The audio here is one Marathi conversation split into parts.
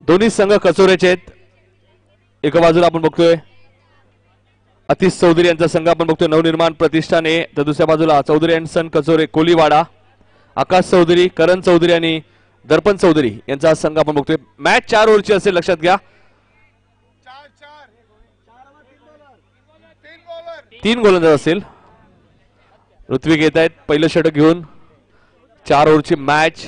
दोन्ही संघ कचोऱ्याचे आहेत। एका बाजूला आपण बघतोय अतिश चौधरी यांचा संघ आपण बघतोय नवनिर्माण प्रतिष्ठाने, तर दुसऱ्या बाजूला चौधरी अँड सन कचोरे कोलीवाडा, आकाश चौधरी, करण चौधरी आणि दर्पण चौधरी यांचा संघ आपण बघतोय। मॅच 4 ओव्हरची असेल, लक्षात घ्या। 3 गोलंदाज असेल। ऋत्विक येत आहेत पहिलं षटक घेऊन। 4 ओव्हरची मॅच।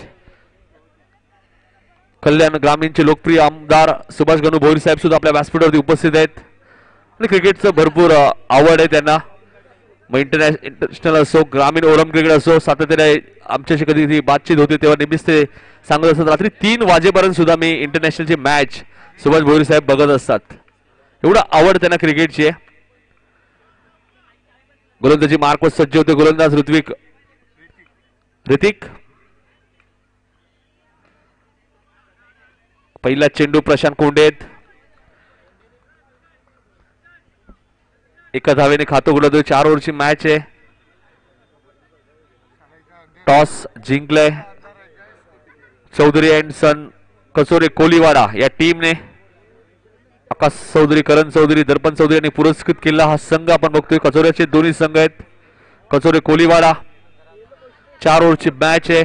कल्याण ग्रामीणचे लोकप्रिय आमदार सुभाष गणू भोईर साहेब सुद्धा आपल्या व्यासपीठावरती उपस्थित आहेत आणि क्रिकेटचं भरपूर आवड आहे त्यांना। मग इंटरनॅशनल असो, ग्रामीण ओरम क्रिकेट असो, सातत्याने आमच्याशी कधी बातचीत होते तेव्हा नेहमीच ते सांगत असतात रात्री 3 वाजेपर्यंत सुद्धा मी इंटरनॅशनलची मॅच सुभाष भोईर साहेब बघत असतात। एवढा आवड त्यांना क्रिकेटची आहे। गोलंदाजी मार्कवर सज्ज होते गोलंदाज ऋतिक। पहिला चेंडू प्रशांत कोंडेत, एका धावेने खातो गोलंदाज। 4 ओव्हरची मॅच आहे। Toss जिंकलंय Chaudhari and son Kachore Koliwada या टीमने। आकाश चौधरी, करण चौधरी, दर्पण चौधरी यांनी पुरस्कृत केला हा संघ आपण बघतोय। कचोऱ्याचे दोन्ही संघ आहेत कचोरे कोलीवाडा। 4 ओव्हरची मॅच आहे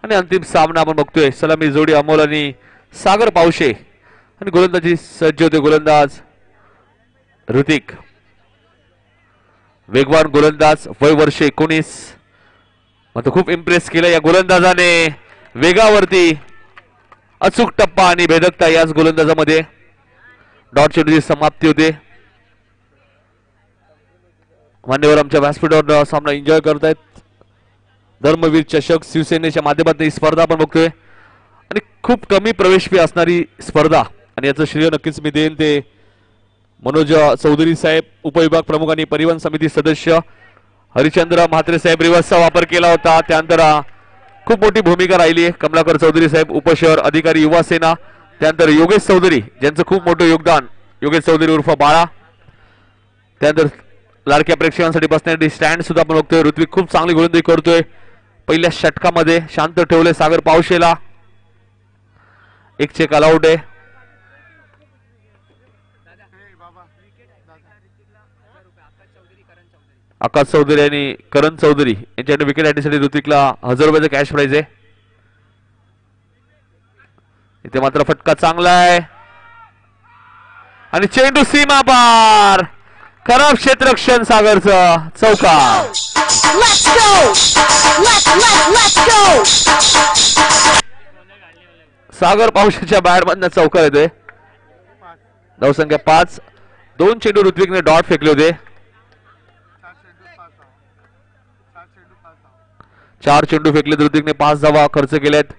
आणि अंतिम सामना आपण बघतोय। सलामी जोडी अमोल आणि सागर पावशे आणि गोलंदाजी सज्ज होते गोलंदाज ऋतिक। वेगवान गोलंदाज, वय वर्ष 19। मात्र खूप इम्प्रेस केलं या गोलंदाजाने। वेगावरती अचूक टप्पा आणि भेदकता याच गोलंदाजामध्ये। डॉट चेंडूची समाप्ती होते। मान्यवर आमच्या व्यासपीठावर सामना एन्जॉय करतायत। धर्मवीर चषक शिवसेनेच्या माध्यमातून ही स्पर्धा आपण बघतोय आणि खूप कमी प्रवेश फी असणारी स्पर्धा आणि याचं श्रेय नक्कीच मी देईन ते मनोज चौधरी साहेब, उपविभाग प्रमुख आणि परिवहन समिती सदस्य हरिचंद्र म्हात्रे साहेब। रिवर्सचा वापर केला होता, त्यानंतर खूप मोठी भूमिका राहिली आहे कमलाकर चौधरी साहेब, उपशहर अधिकारी युवा सेना। त्यानंतर योगेश चौधरी ज्यांचं खूप मोठं योगदान, योगेश चौधरी उर्फ बाळा। त्यानंतर लाडक्या प्रेक्षकांसाठी बसण्यासाठी स्टँड सुद्धा आपण बघतोय। ऋत्विक खूप चांगली गोलंदाजी करतोय। पहिल्या षटकामध्ये शांत ठेवले सागर पावशेला। एक चेक अलाउड आहे। आकाश चौधरी आणि करण चौधरी यांच्याकडे विकेट हॅटीसाठी ऋत्विकला 1000 रुपयाचं कॅश प्राइज आहे। इथे मात्र फटका चांगला आहे आणि चेंडू सीमा पार। खराब क्षेत्ररक्षण सागरचं, चौकार। सागर पावशेच्या बॅट मधनं चौकार येतोय। धावसंख्या 5। 2 चेंडू ऋत्विकने डॉट फेकले होते। 4 चेंडू फेकले तर ऋत्विकने 5 धावा खर्च केल्यात।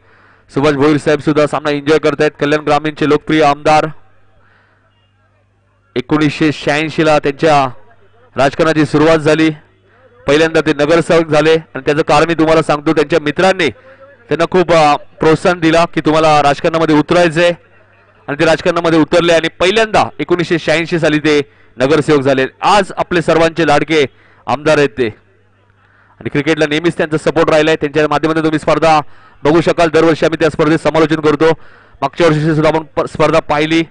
सुभाष भोईर साहेब सुद्धा सामना एन्जॉय करतायत। कल्याण ग्रामीणचे लोकप्रिय आमदार। 1986 ला त्यांच्या राजकारणाची सुरुवात झाली। पहिल्यांदा ते नगरसेवक झाले आणि त्याचं कारण मी तुम्हाला सांगतो, त्यांच्या मित्रांनी त्यांना खूप प्रोत्साहन दिला की तुम्हाला राजकारणामध्ये उतरायचंय आणि ते राजकारणामध्ये उतरले आणि पहिल्यांदा 1986 साली ते नगरसेवक झाले। आज आपले सर्वांचे लाडके आमदार आहेत ते आणि क्रिकेटला नेहमीच त्यांचा सपोर्ट राहिलाय। त्यांच्या माध्यमातून तुम्ही स्पर्धा बघू शकाल। दरवर्षी आम्ही त्या स्पर्धेत समालोचन करतो। मागच्या वर्षी सुद्धा आपण स्पर्धा पाहिली।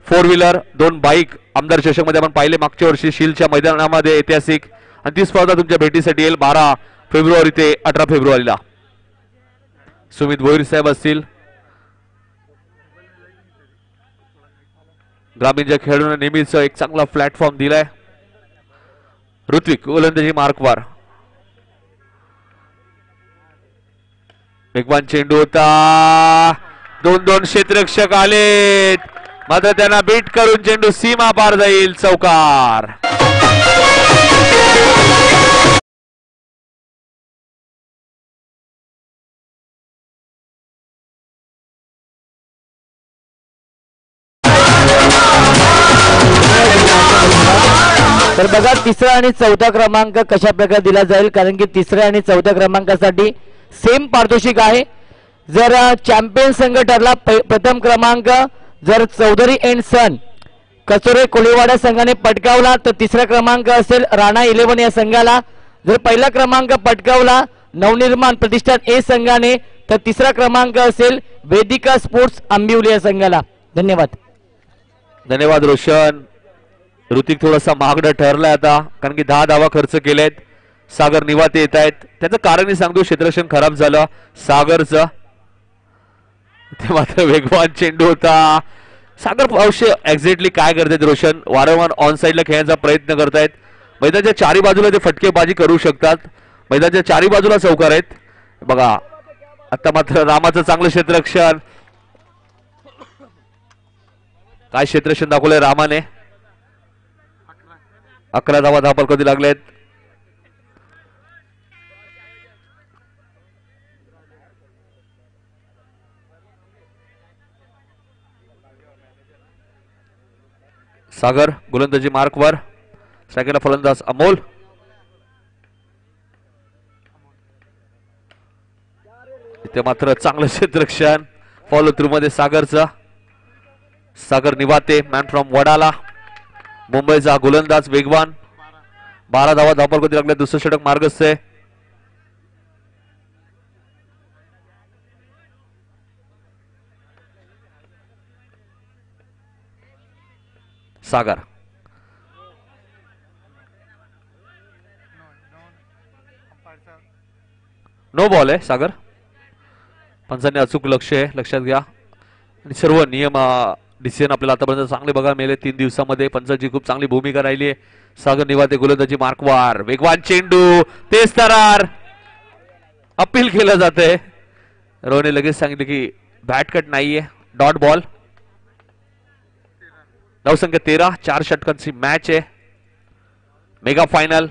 4 व्हीलर 2 बाईक आमदार चषक मध्ये आपण पाहिले मागच्या वर्षी शीलच्या मैदानामध्ये ऐतिहासिक, आणि ती स्पर्धा तुमच्या भेटीसाठी येईल 12 फेब्रुवारी ते 18 फेब्रुवारीला। सुमित भोईर साहेब असतील, ग्रामीणच्या खेळाडूंना नेहमीच एक चांगला प्लॅटफॉर्म दिलाय। ऋत्विक गोलंदाजी मार्कवर, वेगवान चेंडू होता। 2-2 क्षेत्ररक्षक आलेत मात्र त्यांना बीट करून चेंडू सीमा पार जाईल, चौकार। तर बघा तिसरा आणि चौथा क्रमांक कशा प्रकारे दिला जाईल, कारण की तिसऱ्या आणि चौथ्या क्रमांकासाठी सेम पारितोषिक आहे। जर चॅम्पियन संघ ठरला प्रथम क्रमांक जर चौधरी अँड सन कचोरे कोलीवाडा संघाने पटकावला तर तिसरा क्रमांक असेल राणा 11 या संघाला। जर पहिला क्रमांक पटकावला नवनिर्माण प्रतिष्ठान ए संघाने तर तिसरा क्रमांक असेल वेदिका स्पोर्ट्स आंबिवली या संघाला. धन्यवाद. धन्यवाद रोशन. ऋतिक थोडासा महागडा ठरलाय आता, कारण की 10 धावा खर्च केलेत. सागर निवाते येत आहेत, त्याचं कारणही सांगतो, क्षेत्ररक्षण खराब झालं सागरचं. ते मात्र वेगवान चेंडू होता. सागर पावशे एक्झॅक्टली काय करतायत रोशन, वारंवार ऑन साईडला खेळण्याचा प्रयत्न करतायत. मैदानाच्या चारी बाजूला ते फटकेबाजी करू शकतात. मैदानाच्या चारी बाजूला चौकार आहेत बघा. आता मात्र रामाचं चांगलं क्षेत्ररक्षण. काय क्षेत्ररक्षण दाखवलंय रामाने. 11 धावा धापल कधी लागलेत. सागर गोलंदाजी मार्कवर. सेकंड फलंदाज अमोल. इथे मात्र चांगलं क्षेत्ररक्षण फॉलो थ्रू मध्ये सागरचं. सागर निवाते मॅन फ्रॉम वडाला, मुंबईचा गोलंदाज वेगवान. 12 धावा धापल कधी लागल्या. दुसरं षटक मार्गस्थ आहे. सागर नो बॉल आहे. सागर पंचांनी अचूक लक्ष आहे, लक्षात घ्या. आणि सर्व नियम डिसिजन आपल्याला आतापर्यंत चांगले बघायला मिळाले 3 दिवसामध्ये. पंचांची खूप चांगली भूमिका राहिली आहे. सागर निवाते गोलंदाजी मार्कवार. वेगवान चेंडू, तेज तरार. अपील केलं जाते. रोहने लगेच सांगितले की बॅट कट नाहीये, डॉट बॉल. धावसंख्या 13. 4 षटकांची मॅच आहे. Mega final.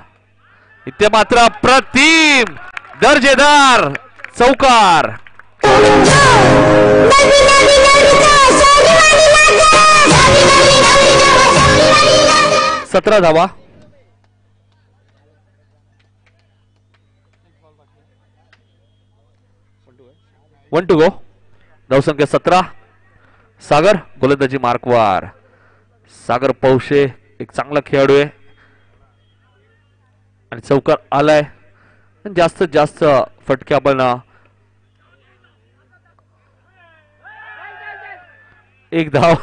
इथे मात्र अप्रतिम दर्जेदार चौकार. 17 धावा. 1 टू गो. धावसंख्या 17. सागर गोलंदाजी मार्कवार. सागर पौशे एक चांगला खेळाडू आहे आणि चौकार आलाय. जास्तीत जास्त फटके आपण एक धाव.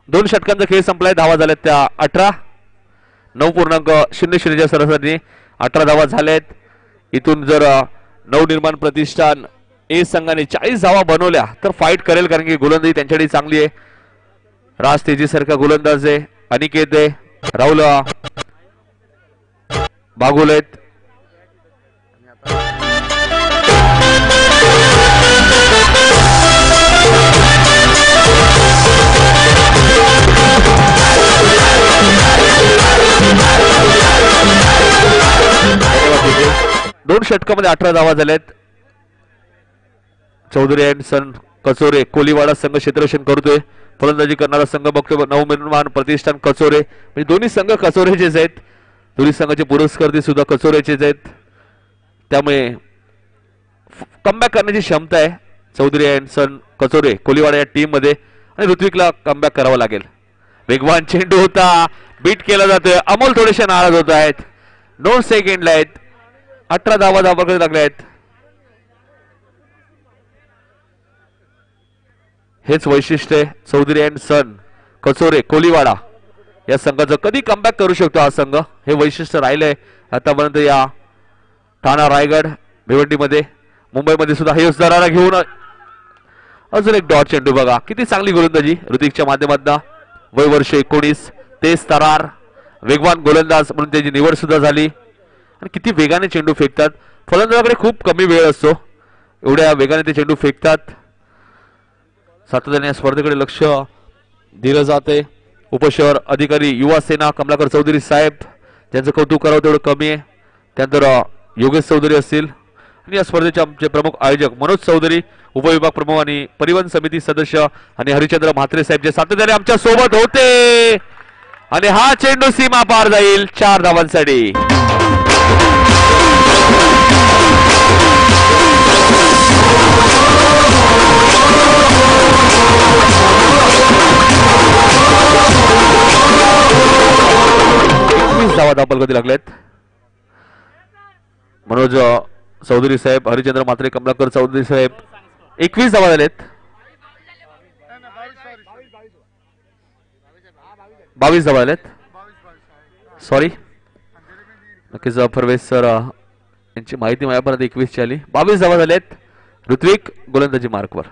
2 षटकांचा खेळ संपलाय. धावा झाल्यात त्या 18. 9.00 सरासरी 18 धावा झाल्यात. इथून जर नवनिर्माण प्रतिष्ठान ए संघाने 40 धावा बनवल्या तर फाईट करेल, कारण की गोलंदाजी त्यांच्याकडे चांगली आहे. राज तेजी सारखा गोलंदाज आहे. अनिकेत आहे. राहुल बागुल आहेत. दोन षटकामध्ये 18 धावा झाल्यात. चौधरी अँड सन कचोरे कोलीवाडा संघ क्षेत्ररक्षण करतोय. फलंदाजी करणारा संघ बघतोय नवनिर्माण प्रतिष्ठान कचोरे. म्हणजे दोन्ही संघ कचोरेचेच आहेत. दोन्ही संघाचे पुरस्कर्ते सुद्धा कचोरेचेच आहेत. त्यामुळे कमबॅक करण्याची क्षमता आहे चौधरी अँड सन कचोरे कोलीवाडा या टीम मध्ये. आणि ऋत्विकला कमबॅक करावा लागेल. वेगवान चेंडू होता, बीट केला जातोय. अमोल थोडेसे नाराज होत आहेत. 9 सेकंडला आहेत. 18 धावा धावा लागल्या आहेत. हेच वैशिष्ट्य आहे चौधरी अँड सन कचोरे कोलीवाडा या संघाचं. कधी कमबॅक करू शकतो हा संघ, हे वैशिष्ट्य राहिलंय आतापर्यंत या ठाणा रायगड भिवंडीमध्ये. मुंबईमध्ये सुद्धा हे दरारा घेऊन अजून एक डॉट चेंडू बघा. किती चांगली गोलंदाजी ऋतिकच्या माध्यमातून. वय वर्ष 19. तेज तरार वेगवान गोलंदाज म्हणून त्याची निवड सुद्धा झाली. आणि किती वेगाने चेंडू फेकतात. फलंदाजाकडे खूप कमी वेळ असतो, एवढ्या वेगाने ते चेंडू फेकतात. सातत्याने या स्पर्धेकडे लक्ष दिलं जाते. उपशहर अधिकारी युवा सेना कमलाकर चौधरी साहेब, ज्यांचं कौतुक करावं तेवढं कमी आहे. त्यानंतर योगेश चौधरी असतील आणि या स्पर्धेचे आमचे प्रमुख आयोजक मनोज चौधरी, उपविभाग प्रमुख आणि परिवहन समिती सदस्य आणि हरिचंद्र म्हात्रे साहेब, जे सातत्याने आमच्या सोबत होते. आणि हा चेंडू सीमा पार जाईल 4 धावांसाठी. धावा धापल कधी लागलेत. मनोज चौधरी साहेब, हरिचंद्र म्हात्रे, कमलाकर चौधरी साहेब. 21 धावा झालेत. 22 धावा झालेत. सॉरी, नक्कीच परवेश सर यांची माहिती माझ्यापर्यंत 21 ची आली. 22 धावा झालेत. ऋत्विक गोलंदाजी मार्कवर.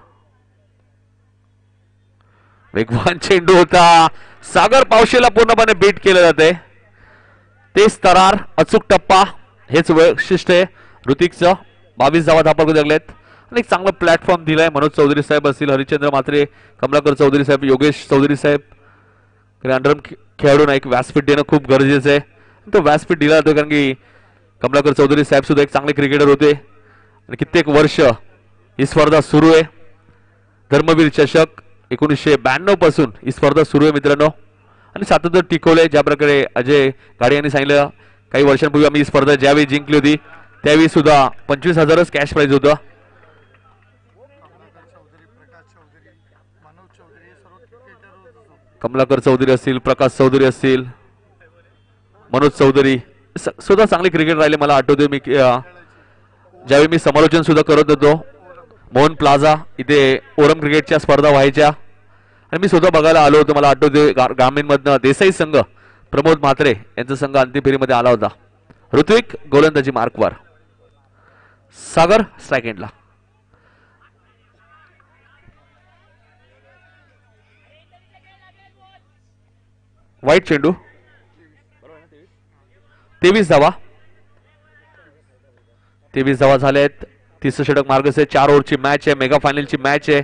वेगवान चेंडू होता. सागर पावशेला पूर्णपणे बीट केलं जाते. तेच तरार, अचूक टप्पा, हेच वैशिष्ट्य आहे ऋतिकचं. 22 धावा धापा लागलेत आणि एक चांगला प्लॅटफॉर्म दिलाय. मनोज चौधरी साहेब असतील, हरिचंद्र म्हात्रे, कमलाकर चौधरी साहेब, योगेश चौधरी साहेब. अंडरम खेळाडूंना एक व्यासपीठ देणं खूप गरजेचं आहे. तो व्यासपीठ दिला जातो कारण की कमलाकर चौधरी साहेब सुद्धा एक चांगले क्रिकेटर होते आणि कित्येक वर्ष ही स्पर्धा सुरू आहे. धर्मवीर चषक 1992 पासून ही स्पर्धा सुरू आहे मित्रांनो आणि सातत्य टिकवले. ज्या प्रकारे अजय गाडे यांनी सांगितलं, काही वर्षांपूर्वी आम्ही ही स्पर्धा ज्यावेळी जिंकली होती त्यावेळी सुद्धा 25,000च कॅश प्राइज होतं. कमलाकर चौधरी असतील, प्रकाश चौधरी असतील, मनोज चौधरी सुद्धा चांगले क्रिकेट राहिले. मला आठवते मी ज्यावेळी मी समालोचन सुद्धा करत होतो मोहन प्लाझा इथे ओरम क्रिकेटच्या स्पर्धा व्हायच्या आणि मी सुद्धा बघायला आलो होतो. मला आठवते ग्रामीण मधनं देसाई संघ, प्रमोद म्हात्रे यांचा संघ अंतिम फेरीमध्ये आला होता. ऋत्विक गोलंदाजी मार्कवर. सागर स्ट्राइक एंडला. वाईट चेंडू. 23 धावा. 23 धावा झालेत. तिसरं षटक मार्गच आहे. 4 ओव्हरची मॅच आहे. मेगा फायनलची मॅच आहे.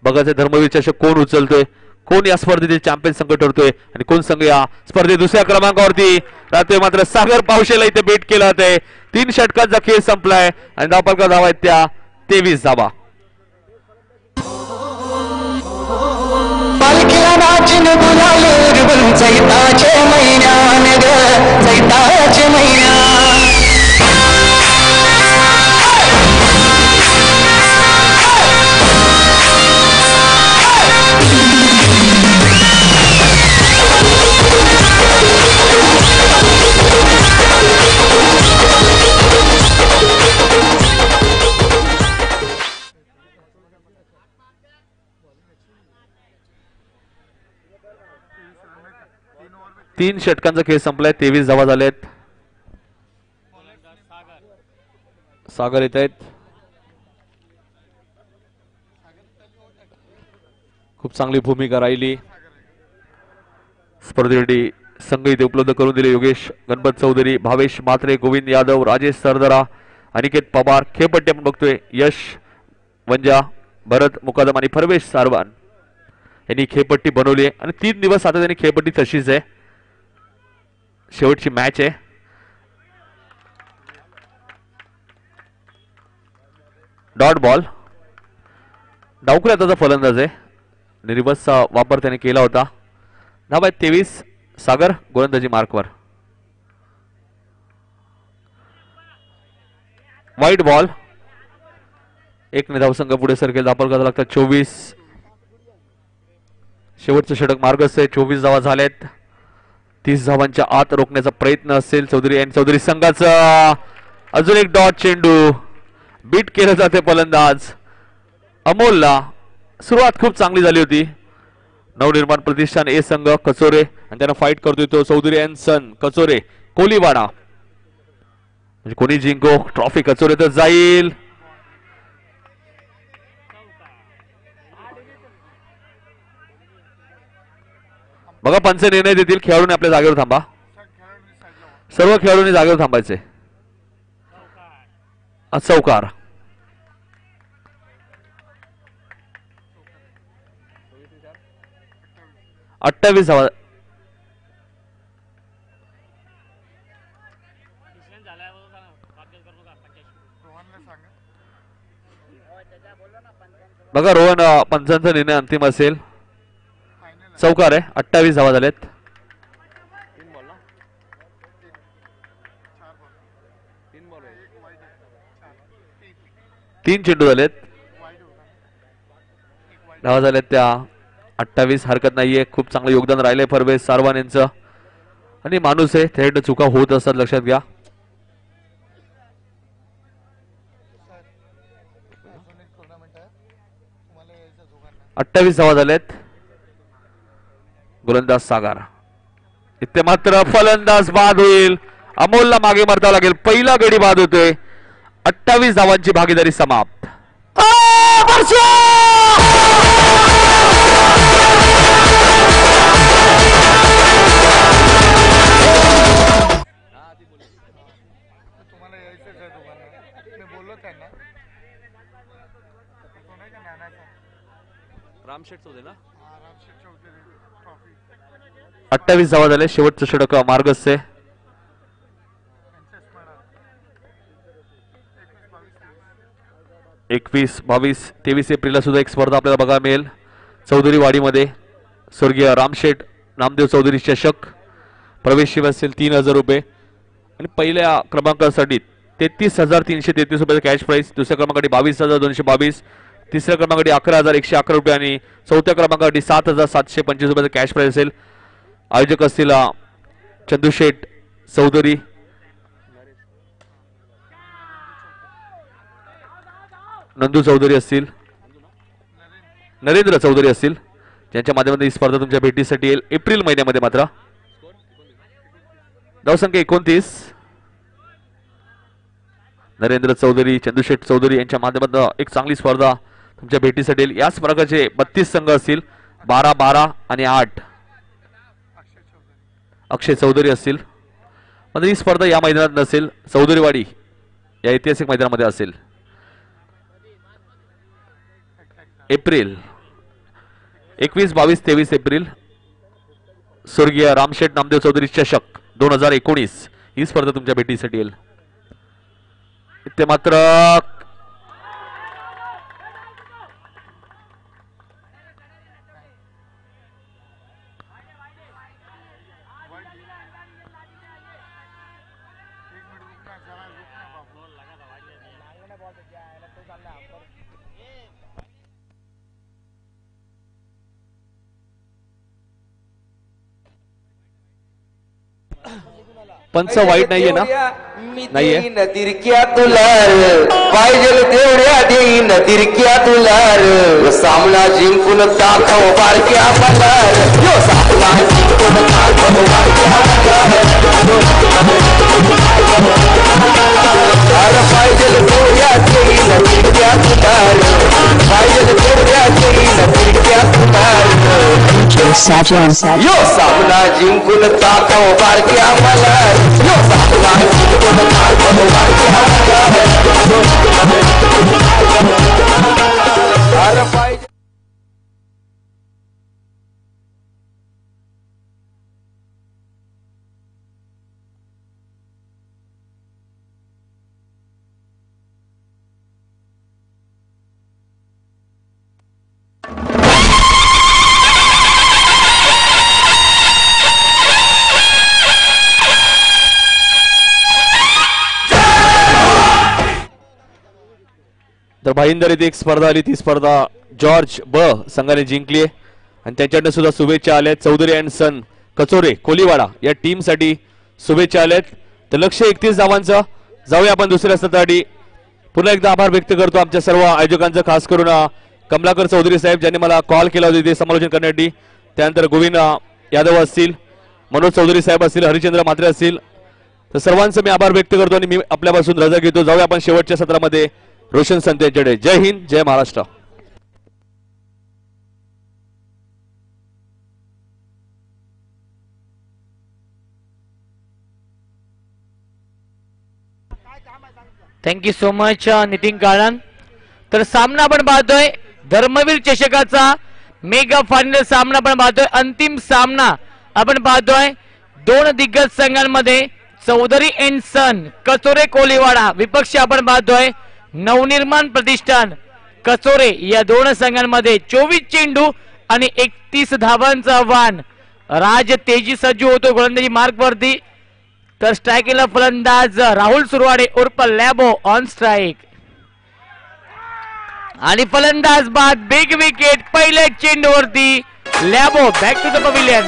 बघायचं धर्मवीर चषक कोण उचलतोय, कोण या स्पर्धेचे चॅम्पियन संघ ठरतोय आणि कोण संघ या स्पर्धेत दुसऱ्या क्रमांकावरती राहतोय. मात्र सागर पावशेला इथे बीट केलं जातंय. 3 षटकांचा खेळ संपलाय आणि धावफलका धावा आहेत त्या 23 धावा. तीन षटकांचा खेळ संपलाय. 23 धावा झालेत. सागर येत आहेत. खूप चांगली भूमिका राहिली. स्पर्धेसाठी संघ इथे उपलब्ध करून दिले योगेश गणपत चौधरी, भावेश म्हात्रे, गोविंद यादव, राजेश सरदरा, अनिकेत पवार. खेळपट्टी आपण बघतोय यश वंजा, भरत मुकादम आणि परवेश सारवान यांनी खेळपट्टी बनवली आहे आणि 3 दिवस आता त्यांनी खेळपट्टी तशीच आहे. शेवटची मॅच आहे. Dot ball. डावकुऱ्या त्याचा फलंदाज आहे. रिव्हर्सचा वापर त्याने केला होता. धावा आहेत 23. सागर गोलंदाजी मार्कवर. वाईट बॉल. एक धावसंघ पुढे सरकेल. धापल करायला लागतात 24. शेवटचं षटक मार्गस्थ आहे. 24 धावा झाल्यात. 30 धावांच्या आत रोखण्याचा प्रयत्न असेल चौधरी आणि चौधरी संघाचा. अजून एक डॉट चेंडू. बीट केलं जाते फलंदाज अमोलला. सुरुवात खूप चांगली झाली होती. नवनिर्माण प्रतिष्ठान ए संघ कचोरे आणि त्यांना फाईट करतोय तो चौधरी अँड सन कचोरे कोलीवाडा. म्हणजे कोणी जिंको ट्रॉफी कचोरे तर जाईल. बघा पंच निर्णय देतील. खेळाडूने आपल्या जागेवर थांबा. सर्व खेळाडूंनी जागेवर थांबायचे. चौकार. 28 धावा. बघा रोहन पंचांचा निर्णय अंतिम असेल. चौकार आहे. 28 धावा झालेत. तीन चेंडू झालेत. धावा झाल्यात त्या 28. हरकत नाहीये. खूप चांगलं योगदान राहिलंय परवेश सारवान यांचं आणि माणूस आहे थेट चुका होत असतात लक्षात घ्या. 28 धावा झाल्यात. गोलंदाज सागर. इथे मात्र फलंदाज बाद होईल. अमोलला मागे मारतावं लागेल. पहिला गडी बाद होतोय. 28 धावांची भागीदारी समाप्त. रामशेठ चौधरी ना 28 धावा झाले. शेवटचं षटक मार्गस्थ आहे. 21, 22, 23 एप्रिलला सुद्धा एक स्पर्धा आपल्याला बघायला मिळेल. चौधरी वाडीमध्ये स्वर्गीय रामशेठ नामदेव चौधरी चषक. प्रवेश असेल 3000 रुपये आणि पहिल्या क्रमांकासाठी 33,333 रुपयाचा कॅश प्राइस. दुसऱ्या क्रमांकासाठी 22,222. तिसऱ्या क्रमांकासाठी 11,111 रुपये आणि चौथ्या क्रमांकासाठी 7,725 रुपयाचा कॅश प्राइस असेल. आयोजक असतील चंदूशेठ चौधरी, नंदू चौधरी असतील, नरेंद्र चौधरी असतील, ज्यांच्या माध्यमातून ही स्पर्धा तुमच्या भेटीसाठी येईल एप्रिल महिन्यामध्ये. मात्र धावसंख्या 29. नरेंद्र चौधरी, चंदूशेठ चौधरी यांच्या माध्यमातून एक चांगली स्पर्धा तुमच्या भेटीसाठी येईल. याच प्रकारचे 32 संघ असतील. 12, 12 आणि 8 अक्षय चौधरी असतील. मात्र ही स्पर्धा या मैदानात नसेल, चौधरीवाडी या ऐतिहासिक मैदानामध्ये असेल. एप्रिल 21, 22, 23 एप्रिल स्वर्गीय रामशेठ नामदेव चौधरी चषक 2019 ही स्पर्धा तुमच्या भेटीसाठी येईल. इथे मात्र पंच वाईट नाहीये ना? नाहीये. तिरक्या तुलार पाहिजे तेवढ्या देईन तिरक्या तुलार. सामना जिंकून दाखव बारक्या मलार. सामना जिंकून दाखव बारक्या मलार. पाहिजे तेवढ्या देईन तिरक्या तुलार. पाहिजे तेवढ्या देईन तिरक्या तुलार. यो सामना जिंकून दाखव बारक्या मलार. यो सामना जिंकून दाखव बारक्या मलार. पाहिजे तर भाईंदर इथे एक स्पर्धा आली. ती स्पर्धा जॉर्ज ब संघाने जिंकली आहे आणि त्यांच्याकडनं सुद्धा शुभेच्छा आल्या. चौधरी अँड सन कचोरे कोलीवाडा या टीम साठी शुभेच्छा आल्यात. तर लक्ष्य 31 धावांचं. जाऊया आपण दुसऱ्या सत्रासाठी. पुन्हा एकदा आभार व्यक्त करतो आमच्या सर्व आयोजकांचं, खास करून कमलाकर चौधरी साहेब ज्यांनी मला कॉल केला होता इथे समालोचन करण्यासाठी. त्यानंतर गोविंद यादव असतील, मनोज चौधरी साहेब असतील, हरिचंद्र म्हात्रे असतील. तर सर्वांचं मी आभार व्यक्त करतो आणि मी आपल्यापासून रजा घेतो. जाऊया आपण शेवटच्या सत्रामध्ये रोशन संत यांच्याकडे. जय हिंद, जय Maharashtra. Thank you so much Nitin Kalan. तर सामना आपण पाहतोय धर्मवीर चषकाचा मेगा फायनल सामना आपण पाहतोय. अंतिम सामना आपण पाहतोय दोन दिग्गज संघांमध्ये. चौधरी अँड सन कचोरे कोलीवाडा विपक्ष आपण पाहतोय नवनिर्माण प्रतिष्ठान कचोरे. या दोन संघांमध्ये 24 चेंडू आणि 31 धावांचं आव्हान. राज तेजी सज्जू होतो गोलंदाजी मार्क वरती. तर स्ट्रायकिंगला फलंदाज राहुल सुरवाडे उर्फ लॅबो ऑन स्ट्राईक. आणि फलंदाज बाद बिग विकेट पहिल्या चेंडूवरती लॅबो. Back to the pavilion.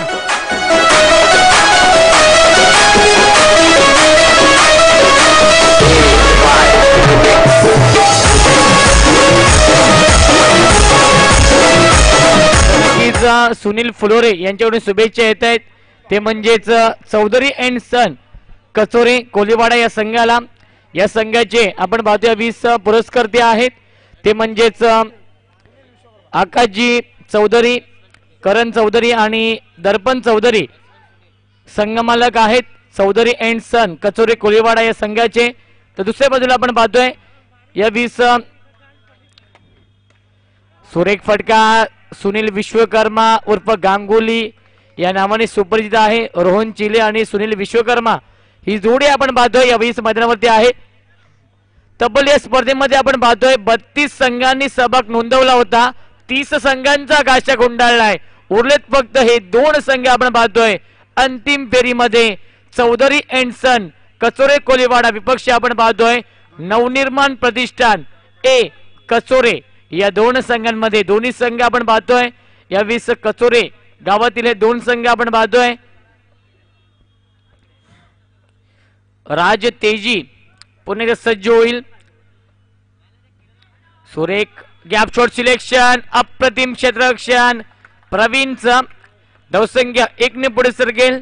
Sunil Phulore यांच्याकडून शुभेच्छा येत आहेत, ते म्हणजेच चौधरी अँड सन कचोरे कोलीवाडा या संघाला. या संघाचे आपण पाहतोय 20 पुरस्कर्ते आहेत, ते म्हणजेच आकाशजी चौधरी, करण चौधरी आणि दर्पण चौधरी संघमालक आहेत चौधरी अँड सन कचोरे कोलीवाडा या संघाचे. तर दुसऱ्या बाजूला आपण पाहतोय या 20 सुरेख फटका सुनील विश्वकर्मा उर्फ गांगुली या नावाने सुपरिचित आहे. रोहन चिले आणि सुनील विश्वकर्मा ही जोडी आपण पाहतोय या 20 मैदानावरती आहे. तब्बल या स्पर्धेमध्ये आपण पाहतोय 32 संघांनी सहभाग नोंदवला होता, 30 संघांचा गाशा गुंडाळलाय. उरलेत फक्त हे 2 संघ आपण पाहतोय अंतिम फेरीमध्ये. चौधरी अँड सन कचोरे कोलीवाडा विपक्ष आपण पाहतोय नवनिर्माण प्रतिष्ठान ए कचोरे. या 2 संघांमध्ये दोन्ही संघ आपण पाहतोय या 20 कचोरे गावातील हे 2 संघ आपण पाहतोय. राज तेजी पुणे सज्ज होईल. सुरेख गॅप शॉट सिलेक्शन, अप्रतिम क्षेत्ररक्षण प्रवीणचं. धावसंख्या 1 ने पुढे सरकेल.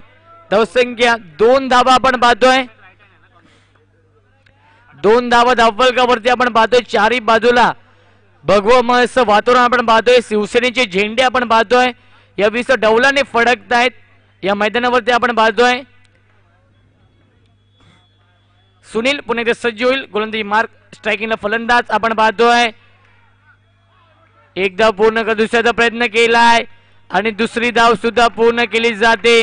धावसंख्या 2 धावा आपण पाहतोय. 2 धावा धावफलकावरती आपण पाहतोय. चारही बाजूला भगवमय वातावरण आपण पाहतोय. शिवसेनेचे झेंडे आपण पाहतोय या 20 डौलाने फडकत आहेत या मैदानावरती आपण पाहतोय. सुनील पुणे सज्ज होईल. गोलंदाजी मार्क, स्ट्रायकिंगला फलंदाज आपण पाहतोय. एक धाव पूर्ण कर दुसऱ्याचा प्रयत्न केलाय आणि दुसरी धाव सुद्धा पूर्ण केली जाते.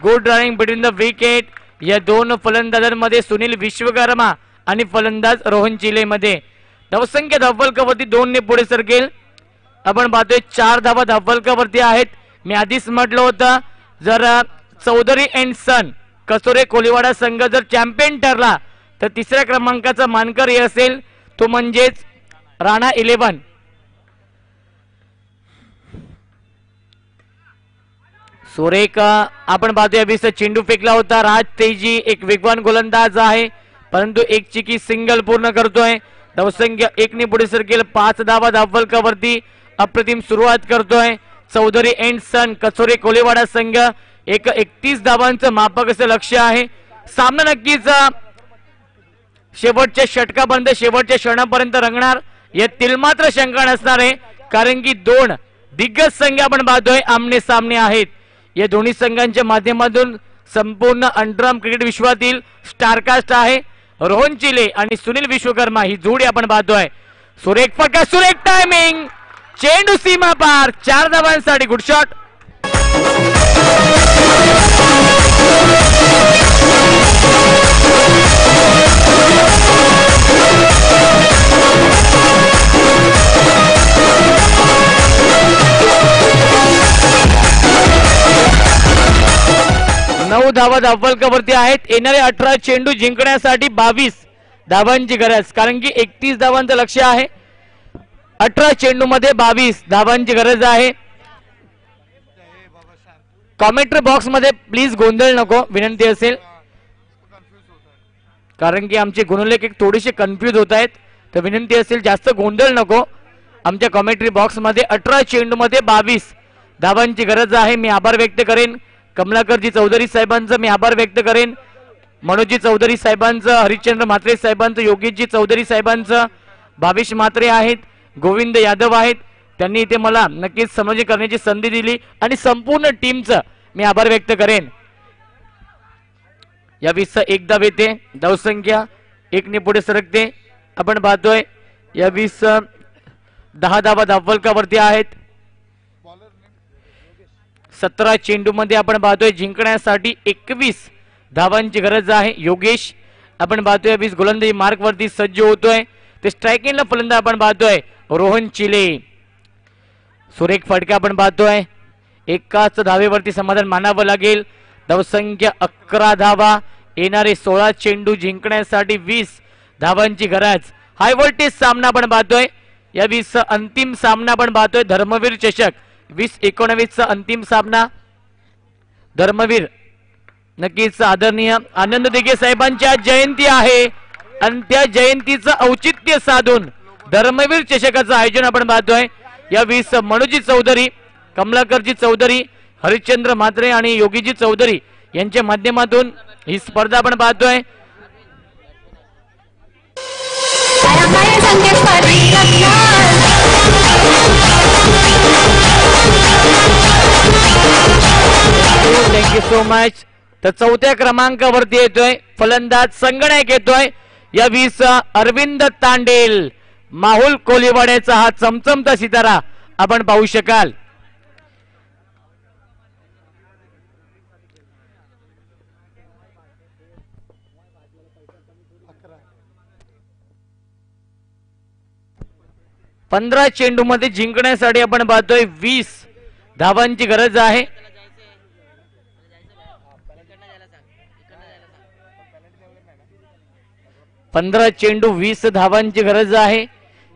Good running between the wicket. या 2 फलंदाजांमध्ये सुनील विश्वकर्मा आणि फलंदाज रोहन चिले मध्ये. धावसंख्या धावफलकावरती 2 ने पुढे सरकेल. आपण पाहतोय 4 धावा धावफलकावरती आहेत. मी आधीच म्हटलं होतं जर चौधरी अँड सन कचोरे कोलीवाडा संघ जर चॅम्पियन ठरला तर 3ऱ्या क्रमांकाचा मानकरी असेल तो म्हणजेच राणा 11. सुरेख आपण पाहतोय 20 चेंडू फेकला होता. राज तेजी एक वेगवान गोलंदाज आहे, परंतु एक चिकी सिंगल पूर्ण करतोय. धावसंख्या 1 ने पुढे सरकेल. 5 धावा धावफलकावरती अप्रतिम सुरुवात करतोय चौधरी अँड सन कचोरे कोलीवाडा संघ. 31 धावांचं मापक असं लक्ष आहे. सामना नक्कीच शेवटच्या षटकापर्यंत शेवटच्या क्षणापर्यंत रंगणार यातील मात्र शंका नसणार आहे, कारण की 2 दिग्गज संघ आपण पाहतोय आमने सामने आहेत. या दोन्ही संघांच्या माध्यमातून संपूर्ण अंडरआर्म क्रिकेट विश्वातील स्टारकास्ट आहे रोहन चिले आणि सुनील विश्वकर्मा ही जोडी आपण पाहतोय. सुरेख फटका, सुरेख टायमिंग, चेंडू सीमा पार. 4 धावांसाठी गुड शॉट. नऊ धावा धावफलकावरती आहेत. येणारे 18 चेंडू जिंकण्यासाठी 22 धावांची गरज, कारण की 31 धावांचं लक्ष आहे. 18 चेंडू मध्ये 22 धावांची गरज आहे. कॉमेंट्री बॉक्स मध्ये प्लीज गोंधळ नको विनंती असेल, कारण की आमचे गुणलेख एक थोडेसे कन्फ्यूज होत आहेत. तर विनंती असेल जास्त गोंधळ नको. आमच्या कॉमेंट्री बॉक्स मध्ये 18 चेंडू मध्ये 22 धावांची गरज आहे. मी आभार व्यक्त करेन कमलाकरजी चौधरी साहेबांचं, मी आभार व्यक्त करेन मनोजी चौधरी साहेबांचं, हरिश्चंद्र म्हात्रे साहेबांचं, योगेशजी चौधरी साहेबांचं, भाविश म्हात्रे आहेत, गोविंद यादव आहेत. त्यांनी इथे मला नक्कीच समजून करण्याची संधी दिली आणि संपूर्ण टीमचं मी आभार व्यक्त करेन. या 20 एक धाव येते. धावसंख्या 1 ने पुढे सरकते. आपण पाहतोय या 20 10 धावा धावफलकावरती आहेत. 17 चेंडू मध्ये आपण पाहतोय जिंकण्यासाठी 21 धावांची गरज आहे. योगेश आपण पाहतोय 20 गोलंदाजी मार्क वरती सज्ज होतोय. ते स्ट्रायकिंगला फलंदाज आपण पाहतोय रोहन चिले. सुरेख फटका आपण पाहतोय. एकाच धावेवरती समाधान मानावं लागेल. धावसंख्या 11 धावा. येणारे 16 चेंडू जिंकण्यासाठी 20 धावांची गरज. हाय व्होल्टेज सामना आपण पाहतोय. या 20 अंतिम सामना आपण पाहतोय धर्मवीर चषक 2019 अंतिम सामना. धर्मवीर नक्कीच आदरणीय आनंद दिघे साहेबांच्या जयंती आहे आणि त्या जयंतीचं औचित्य साधून धर्मवीर चषकाचं आयोजन आपण पाहतोय. या 20 मनोजी चौधरी कमलाकरजी चौधरी, हरिश्चंद्र म्हात्रे आणि योगीजी चौधरी यांच्या माध्यमातून ही स्पर्धा आपण पाहतोय. Thank you so much. तर चौथ्या क्रमांकावरती येतोय फलंदाज संगणक येतोय या 20 अरविंद तांडेल. माहुल कोलीवाड्याचा हा चमचमता सितारा आपण पाहू शकाल. पंधरा चेंडू मध्ये जिंकण्यासाठी आपण पाहतोय 20 धावांची गरज आहे. पंधरा चेंडू 20 धावांची गरज आहे.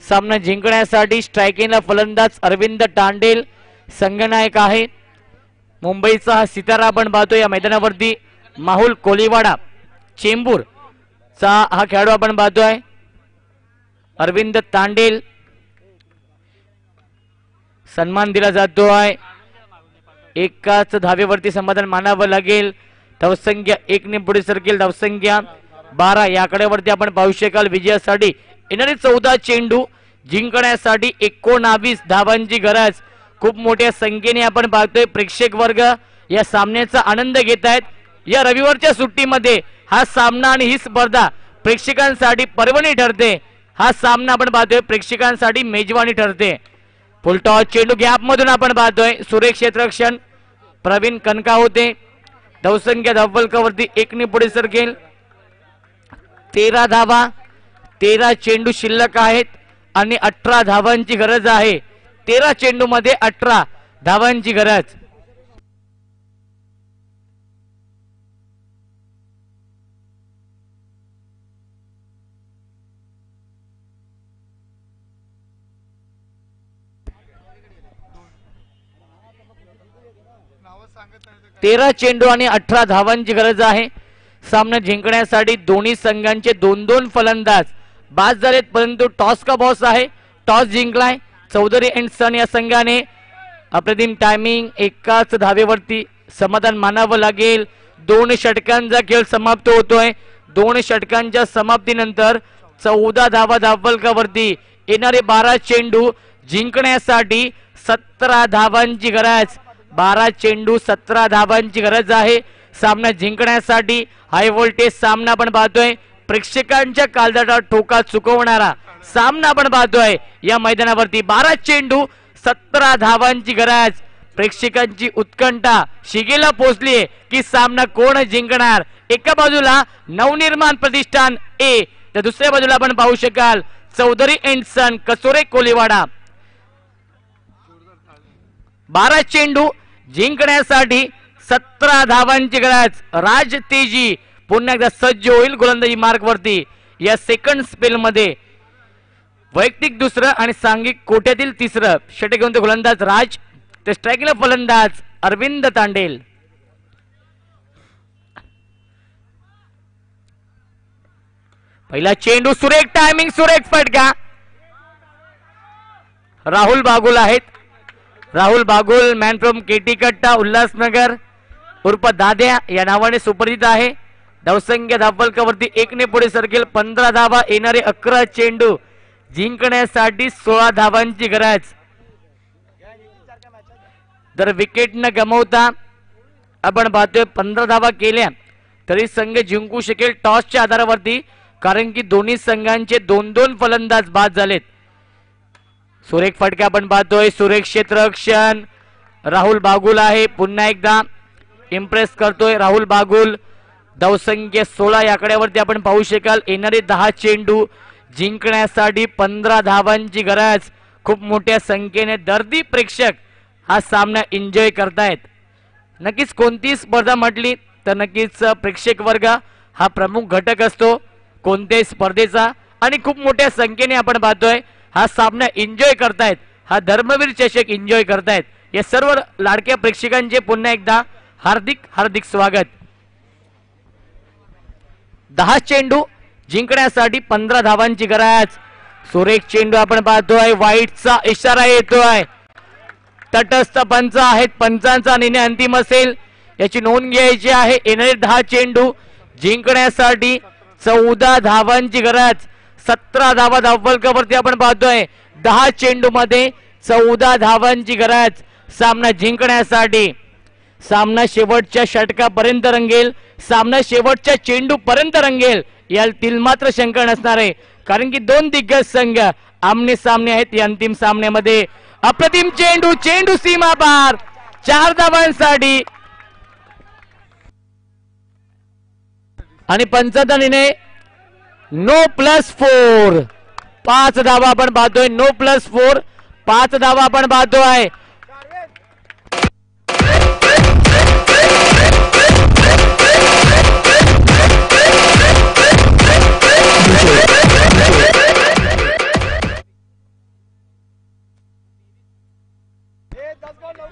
सामना जिंकण्यासाठी स्ट्रायकिंगला फलंदाज अरविंद तांडेल संघनायक आहे. मुंबईचा हा सितारा आपण पाहतोय या मैदानावरती. माहुल कोलीवाडा चेंबूर चा हा खेळाडू आपण पाहतोय अरविंद तांडेल. सन्मान दिला जातोय. एकाच धावेवरती समाधान मानावं लागेल. धावसंख्या 1 ने पुढे सरकेल. धावसंख्या 12 या आकड्यावरती आपण पाहू शकाल. विजयासाठी येणारे 14 चेंडू जिंकण्यासाठी 19 धावांची गरज. खूप मोठ्या संख्येने आपण पाहतोय प्रेक्षक वर्ग या सामन्याचा आनंद घेत आहेत. या रविवारच्या सुट्टीमध्ये हा सामना आणि ही स्पर्धा प्रेक्षकांसाठी पर्वणी ठरते. हा सामना आपण पाहतोय प्रेक्षकांसाठी मेजवानी ठरते. फुलटॉस चेंडू गॅप मधून आपण पाहतोय. सुरेख क्षेत्ररक्षण प्रवीण कनका होते. धावसंख्या धावफलकावरती 1 ने पुढे सरकेल. 13 धावा 13 चेंडू शिल्लक आहेत आणि 18 धावांची गरज आहे. 13 चेंडू मध्ये 18 धावांची गरज. तेरा चेंडू आणि 18 धावांची गरज आहे. सामना जिंकण्यासाठी दोन्ही संघांचे 2-2 फलंदाज बाद झालेत, परंतु टॉस का बॉस आहे. टॉस जिंकलाय चौधरी अँड सन या संघाने. अप्रतिम टायमिंग. एकाच धावेवरती समाधान मानावं लागेल. 2 षटकांचा खेळ समाप्त होतोय. 2 षटकांच्या समाप्तीनंतर 14 धावा धावफलकावरती. येणारे 12 चेंडू जिंकण्यासाठी 17 धावांची गरज. 12 चेंडू 17 धावांची गरज आहे. सामना जिंकण्यासाठी हाय व्होल्टेज सामना आपण पाहतोय. प्रेक्षकांच्या काळजाचा ठोका चुकवणारा सामना आपण पाहतोय या मैदानावरती. 12 चेंडू 17 धावांची गरज. प्रेक्षकांची उत्कंठा शिगेला पोहोचली की सामना कोण जिंकणार. एका बाजूला नवनिर्माण प्रतिष्ठान ए, तर दुसऱ्या बाजूला आपण पाहू शकाल चौधरी अँड सन कसोरे कोलीवाडा. 12 चेंडू जिंकण्यासाठी 17 धावांची गरज. राज तेजी पुन्हा एकदा सज्ज होईल गोलंदाजी मार्ग वरती. या सेकंड स्पेल मध्ये वैयक्तिक दुसरं आणि सांघिक कोट्यातील तिसरं षटक घेऊन गोलंदाज राज. ते स्ट्रायकिंगला फलंदाज अरविंद तांडेल. पहिला चेंडू सुरेख टायमिंग, सुरेख फटका. राहुल बागुल आहेत. Rahul Bagul man from KT Katta Ulhasnagar उर्फ दाद्या या नावाने सुपरिचित आहे. धावसंख्या धावफलकावरती 1 ने पुढे सरकेल. 15 धावा. येणारे 11 चेंडू जिंकण्यासाठी 16 धावांची गरज. जर विकेट न गमावता आपण पाहतोय 15 धावा केल्या तरी संघ जिंकू शकेल टॉसच्या आधारावरती, कारण की दोन्ही संघांचे 2-2 फलंदाज बाद झालेत. सुरेख फटका आपण पाहतोय. सुरेख क्षेत्ररक्षण राहुल बागुल आहे. पुन्हा एकदा इम्प्रेस करतोय राहुल बागुल. धावसंख्या 16 या आकड्यावरती आपण पाहू शकाल. येणारे 10 चेंडू जिंकण्यासाठी 15 धावांची गरज. खूप मोठ्या संख्येने दर्दी प्रेक्षक हा सामना एन्जॉय करतायत. नक्कीच कोणती स्पर्धा म्हटली तर नक्कीच प्रेक्षक वर्ग हा प्रमुख घटक असतो कोणत्याही स्पर्धेचा, आणि खूप मोठ्या संख्येने आपण पाहतोय हा सामना एन्जॉय करतायत. हा धर्मवीर चषक एन्जॉय करतायत. या सर्व लाडक्या प्रेक्षकांचे पुन्हा एकदा हार्दिक हार्दिक स्वागत. 10 चेंडू जिंकण्यासाठी 15 धावांची गरज. सुरेख चेंडू आपण पाहतोय. वाईटचा इशारा येतोय. तटस्थ पंच आहेत, पंचांचा निर्णय अंतिम असेल याची नोंद घ्यायची आहे. येणारे 10 चेंडू जिंकण्यासाठी 14 धावांची गरज. 17 धावा धावफलकावरती आपण पाहतोय. 10 चेंडू मध्ये 14 धावांची गरज सामना जिंकण्यासाठी. सामना शेवटच्या षटकापर्यंत रंगेल, सामना शेवटच्या चेंडू पर्यंत रंगेल यातील मात्र शंका नसणार आहे, कारण की दोन दिग्गज संघ आमने सामने आहेत. या अंतिम सामन्यामध्ये अप्रतिम चेंडू, चेंडू सीमा पार 4 धावांसाठी आणि पंचाचा निर्णय नो +4. 5 धावा आपण पाहतोय. नो +4 5 धावा आपण पाहतोय.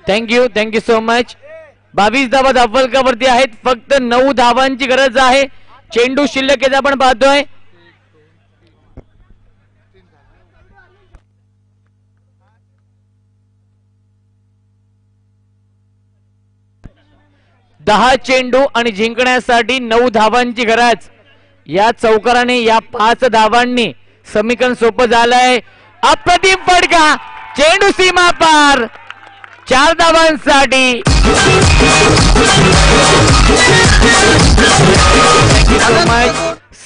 Thank you so much. 22 धावा धावफलकावरती आहेत. फक्त 9 धावांची गरज आहे. चेंडू शिल्लक आपण पाहतोय. दहा चेंडू आणि जिंकण्यासाठी 9 धावांची गरज. या चौकाराने या 5 धावांनी समीकरण सोपं झालंय. अप्रतिम फटका, चेंडू सीमा पार 4 धावांसाठी.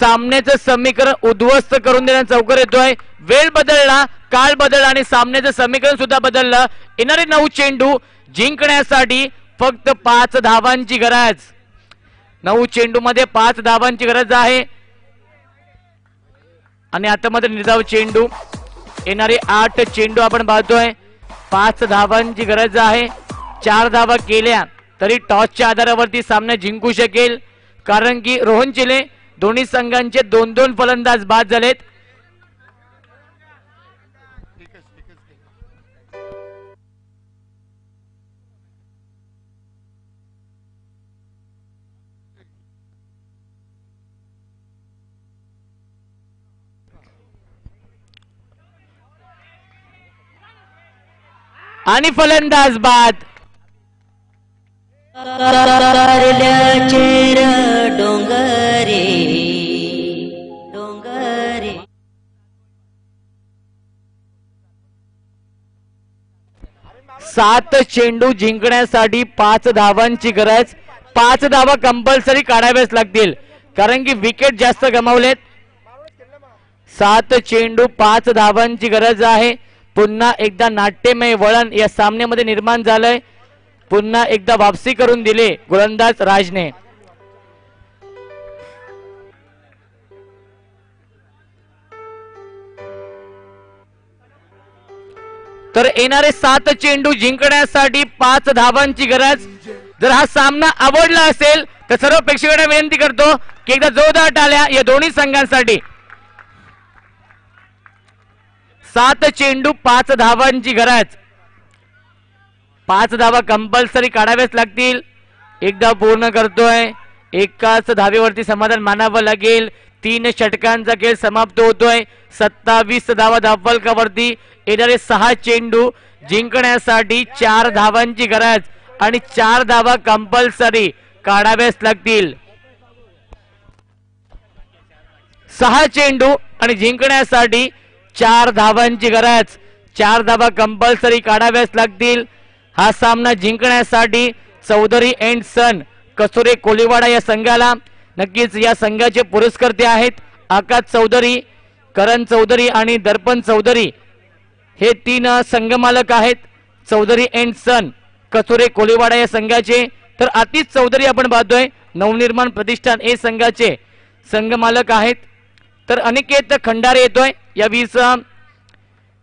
सामन्याचं समीकरण उद्ध्वस्त करून देण्याचा चौकार येतोय. वेळ बदलला, काळ बदलला आणि सामन्याचं समीकरण सुद्धा बदललं. येणारे 9 चेंडू जिंकण्यासाठी फक्त 5 धावांची गरज. 9 चेंडू मध्ये 5 धावांची गरज आहे आणि आता मध्ये निर्धाव चेंडू. येणारे 8 चेंडू आपण पाहतोय. 5 धावांची गरज आहे. 4 धावा केल्या तरी टॉसच्या आधारावरती सामना जिंकू शकेल, कारण की रोहन चिले दोन्ही संघांचे 2-2 फलंदाज बाद झालेत. आणि फलंदाज बाद. डोंगरे डोंगरे 7 चेंडू जिंकण्यासाठी 5 धावांची गरज. 5 धावा कंपल्सरी काढाव्याच लागतील, कारण की विकेट जास्त गमावलेत. 7 चेंडू 5 धावांची गरज आहे. पुन्हा एकदा नाट्यमय वळण या सामन्यामध्ये निर्माण झालंय. पुन्हा एकदा वापसी करून दिले गोलंदाज राजने. तर येणारे 7 चेंडू जिंकण्यासाठी 5 धावांची गरज. जर हा सामना आवडला असेल तर सर्व प्रेक्षकांना विनंती करतो की एकदा जोरदार टाळ्या या दोन्ही संघांसाठी. 7 चेंडू 5 धावांची गरज. 5 धावा कंपल्सरी काढाव्याच लागतील. एकदा पूर्ण करतोय. एकाच धावेवरती समाधान मानावं लागेल. 3 षटकांचा खेळ समाप्त होतोय. 27 धावा धावफलकावरती. येणारे 6 चेंडू जिंकण्यासाठी 4 धावांची गरज आणि 4 धावा कंपल्सरी काढाव्याच लागतील. 6 चेंडू आणि जिंकण्यासाठी 4 धावांची गरज. 4 धावा कंपल्सरी काढाव्याच लागतील. हा सामना जिंकण्यासाठी चौधरी अँड सन कसुरे कोलीवाडा या संघाला, नक्कीच या संघाचे पुरस्कर्ते आहेत आकाश चौधरी, करण चौधरी आणि दर्पण चौधरी. हे 3 संघमालक आहेत. चौधरी अँड सन कसुरे कोलीवाडा या संघाचे. तर आतिश चौधरी आपण पाहतोय नवनिर्माण प्रतिष्ठान ए संघाचे संघमालक आहेत. तर अनिकेत खंडारे येतोय या 20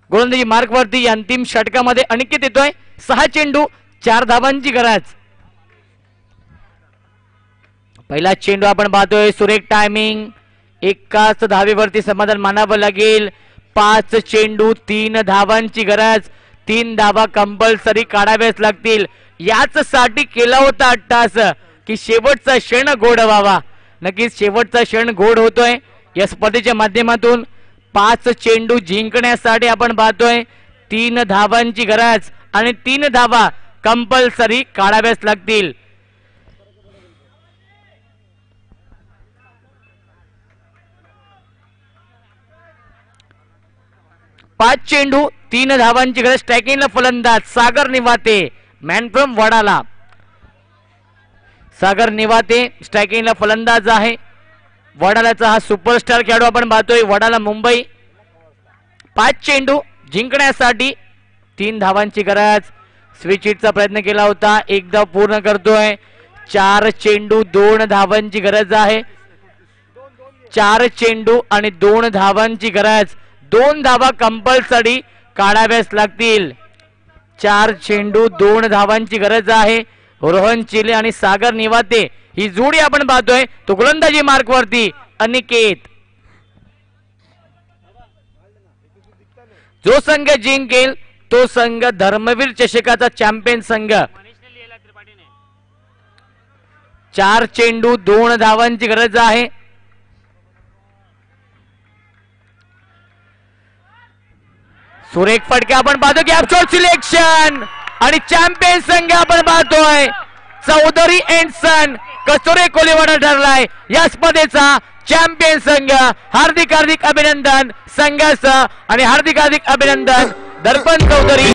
गोलंदाजी मार्कवरती. अंतिम षटकामध्ये अनिकेत येतोय. 6 चेंडू 4 धावांची गरज. पहिला चेंडू आपण पाहतोय. सुरेख टायमिंग. एकाच धावेवरती समाधान मानावं लागेल. 5 चेंडू 3 धावांची गरज. 3 धावा कंपल्सरी काढाव्याच लागतील. याच साठी केला होता अट्टास की शेवटचा क्षण गोड व्हावा. नक्कीच शेवटचा क्षण गोड होतोय या स्पर्धेच्या माध्यमातून. 5 चेंडू जिंकण्यासाठी आपण पाहतोय 3 धावांची गरज आणि 3 धावा कंपल्सरी काढाव्याच लागतील. पाच चेंडू 3 धावांची गरज. स्ट्रायकिंगला फलंदाज सागर निवाते, मॅन फ्रॉम वडाला. सागर निवाते स्ट्रायकिंगला फलंदाज आहे. वडालाचा हा सुपरस्टार खेळाडू आपण पाहतोय. वडाला मुंबई. 5 चेंडू जिंकण्यासाठी 3 धावांची गरज. स्विच हिटचा प्रयत्न केला होता, एक धाव पूर्ण करतोय. 4 चेंडू 2 धावांची गरज आहे. 4 चेंडू आणि 2 धावांची गरज. 2 धावा कंपल्सरी काढाव्याच लागतील. 4 चेंडू 2 धावांची गरज आहे. रोहन चिले आणि सागर निवाते ही जोडी आपण पाहतोय. तो गोलंदाजी मार्क वरती अनिकेत. जो संघ जिंकेल तो संघ धर्मवीर चषकाचा चॅम्पियन संघ. 4 चेंडू 2 धावांची गरज आहे. सुरेख फटके आपण पाहतो की अपशॉट सिलेक्शन आणि चॅम्पियन संघ आपण पाहतोय. चौधरी अँड सन कस्तुरे कोलीवाडा ठरलाय या स्पर्धेचा चॅम्पियन संघ. हार्दिक हार्दिक अभिनंदन संघाचं आणि हार्दिक हार्दिक अभिनंदन दर्पण चौधरी.